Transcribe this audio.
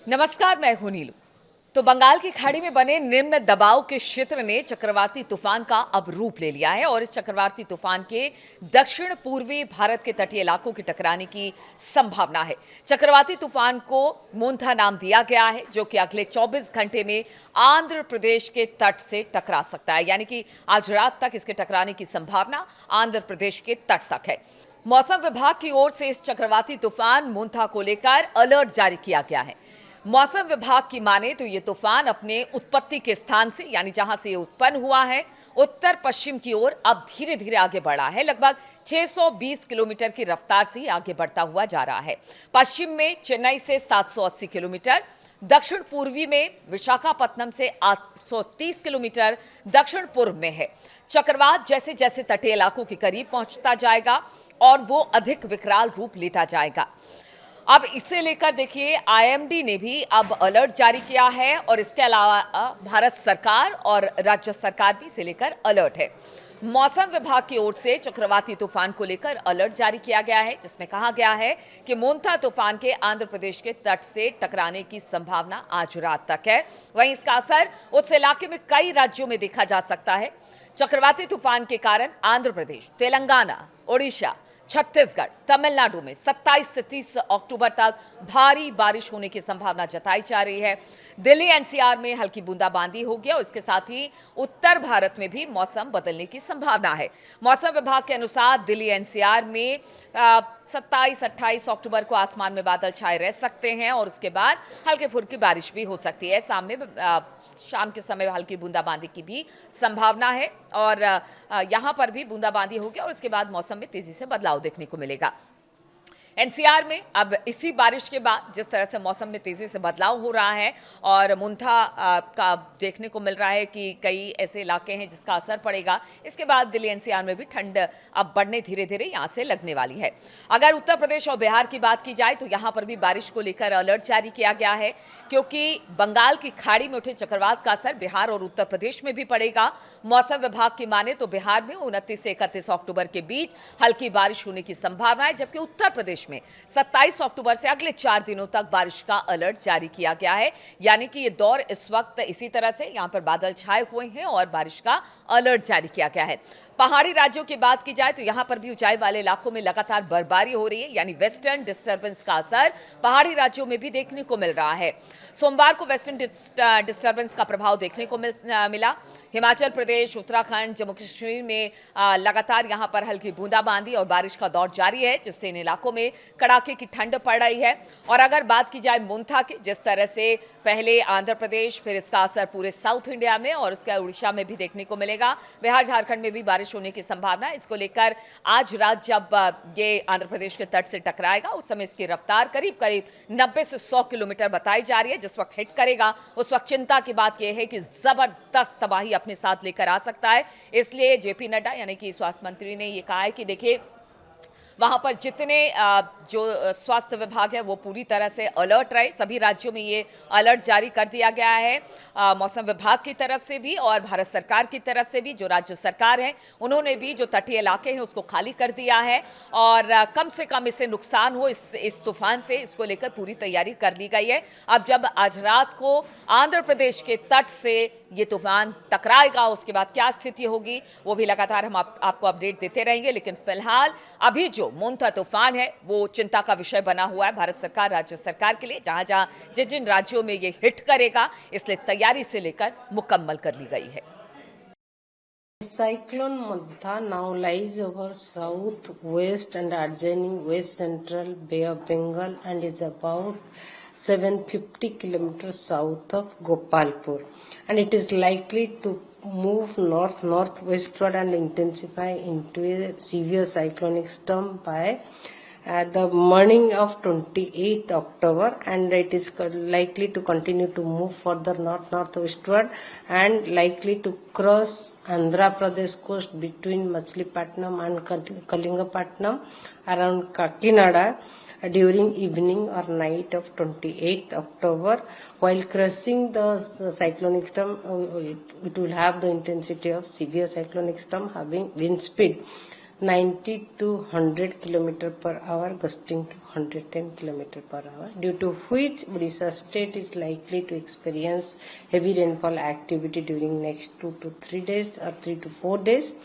नमस्कार, मैं हूं नीलू। तो बंगाल की खाड़ी में बने निम्न दबाव के क्षेत्र ने चक्रवाती तूफान का अब रूप ले लिया है और इस चक्रवाती तूफान के दक्षिण पूर्वी भारत के तटीय इलाकों के टकराने की संभावना है। चक्रवाती तूफान को मोंथा नाम दिया गया है, जो कि अगले 24 घंटे में आंध्र प्रदेश के तट से टकरा सकता है। यानी कि आज रात तक इसके टकराने की संभावना आंध्र प्रदेश के तट तक है। मौसम विभाग की ओर से इस चक्रवाती तूफान मोंथा को लेकर अलर्ट जारी किया गया है। मौसम विभाग की माने तो ये तूफान अपने उत्पत्ति के स्थान से, यानी जहां से ये उत्पन्न हुआ है, उत्तर पश्चिम की ओर अब धीरे धीरे आगे बढ़ा है। लगभग 620 किलोमीटर की रफ्तार से आगे बढ़ता हुआ जा रहा है। पश्चिम में चेन्नई से 780 किलोमीटर, दक्षिण पूर्वी में विशाखापत्तनम से 830 किलोमीटर दक्षिण पूर्व में है। चक्रवात जैसे जैसे तटीय इलाकों के करीब पहुंचता जाएगा और वो अधिक विकराल रूप लेता जाएगा। अब इसे लेकर देखिए, आईएमडी ने भी अब अलर्ट जारी किया है और इसके अलावा भारत सरकार और राज्य सरकार भी इसे लेकर अलर्ट है। मौसम विभाग की ओर से चक्रवाती तूफान को लेकर अलर्ट जारी किया गया है, जिसमें कहा गया है कि मोंथा तूफान के आंध्र प्रदेश के तट से टकराने की संभावना आज रात तक है। वहीं इसका असर उस इलाके में कई राज्यों में देखा जा सकता है। चक्रवाती तूफान के कारण आंध्र प्रदेश, तेलंगाना, ओडिशा, छत्तीसगढ़, तमिलनाडु में 27 से 30 अक्टूबर तक भारी बारिश होने की संभावना जताई जा रही है। दिल्ली एनसीआर में हल्की बूंदाबांदी होगी और इसके साथ ही उत्तर भारत में भी मौसम बदलने की संभावना है। मौसम विभाग के अनुसार दिल्ली एनसीआर में 27-28 अक्टूबर को आसमान में बादल छाए रह सकते हैं और उसके बाद हल्की फुल्की बारिश भी हो सकती है। शाम के समय हल्की बूंदाबांदी की भी संभावना है और यहाँ पर भी बूंदाबांदी होगी और उसके बाद मौसम में तेजी से बदलाव देखने को मिलेगा। एनसीआर में अब इसी बारिश के बाद जिस तरह से मौसम में तेजी से बदलाव हो रहा है और मोंथा का देखने को मिल रहा है कि कई ऐसे इलाके हैं जिसका असर पड़ेगा, इसके बाद दिल्ली एनसीआर में भी ठंड अब बढ़ने धीरे धीरे यहाँ से लगने वाली है। अगर उत्तर प्रदेश और बिहार की बात की जाए तो यहाँ पर भी बारिश को लेकर अलर्ट जारी किया गया है, क्योंकि बंगाल की खाड़ी में उठे चक्रवात का असर बिहार और उत्तर प्रदेश में भी पड़ेगा। मौसम विभाग की माने तो बिहार में 29 से 31 अक्टूबर के बीच हल्की बारिश होने की संभावना है, जबकि उत्तर प्रदेश में 27 अक्टूबर से अगले 4 दिनों तक बारिश का अलर्ट जारी किया गया है। यानी कि ये दौर इस वक्त इसी तरह से यहां पर बादल छाए हुए हैं और बारिश का अलर्ट जारी किया गया है। पहाड़ी राज्यों की बात की जाए तो यहां पर भी ऊंचाई वाले इलाकों में लगातार बर्फबारी हो रही है, यानी वेस्टर्न डिस्टर्बेंस का असर पहाड़ी राज्यों में भी देखने को मिल रहा है। सोमवार को वेस्टर्न डिस्टर्बेंस का प्रभाव देखने को मिला। हिमाचल प्रदेश, उत्तराखंड, जम्मू कश्मीर में लगातार यहां पर हल्की बूंदाबांदी और बारिश का दौर जारी है, जिससे इन इलाकों में कड़ाके की ठंड पड़ रही है। और अगर बात की जाए मोंथा की, जिस तरह से पहले आंध्र प्रदेश, फिर इसका असर पूरे साउथ इंडिया में और उसके उड़ीसा में भी देखने को मिलेगा। बिहार, झारखंड में भी बारिश होने की संभावना है। इसको लेकर आज रात जब ये आंध्र प्रदेश के तट से टकराएगा, उस समय इसकी रफ्तार करीब करीब 90 से 100 किलोमीटर बताई जा रही है। जिस वक्त हिट करेगा उस वक्त चिंता की बात यह है कि जबरदस्त तबाही अपने साथ लेकर आ सकता है। इसलिए जेपी नड्डा यानी कि स्वास्थ्य मंत्री ने यह कहा है कि देखिए, वहां पर जितने जो स्वास्थ्य विभाग है वो पूरी तरह से अलर्ट रहे। सभी राज्यों में ये अलर्ट जारी कर दिया गया है, मौसम विभाग की तरफ से भी और भारत सरकार की तरफ से भी। जो राज्य सरकार है उन्होंने भी जो तटीय इलाके हैं उसको खाली कर दिया है और कम से कम इससे नुकसान हो इस तूफान से, इसको लेकर पूरी तैयारी कर ली गई है। अब जब आज रात को आंध्र प्रदेश के तट से ये तूफान टकराएगा, उसके बाद क्या स्थिति होगी वो भी लगातार हम आपको अपडेट देते रहेंगे। लेकिन फिलहाल अभी जो मोंथा तूफान है वो चिंता का विषय बना हुआ है भारत सरकार, राज्य सरकार के लिए। जहां जहां जिन जिन राज्यों में ये हिट करेगा, इसलिए तैयारी से लेकर मुकम्मल कर ली गई है। Cyclone Montha now lies over south-west and adjoining west central Bay of Bengal and is about 750 kilometers south of Gopalpur, and it is likely to move north-northwestward and intensify into a severe cyclonic storm by the morning of 28th October, and it is likely to continue to move further north-northwestward and likely to cross Andhra Pradesh coast between Machilipatnam and Kalingapatnam around Kakinada during evening or night of 28th October. While crossing the cyclonic storm, it will have the intensity of severe cyclonic storm, having wind speed 90 to 100 km per hour, gusting to 110 km/h, due to which Odisha state is likely to experience heavy rainfall activity during next 2 to 3 days or 3 to 4 days.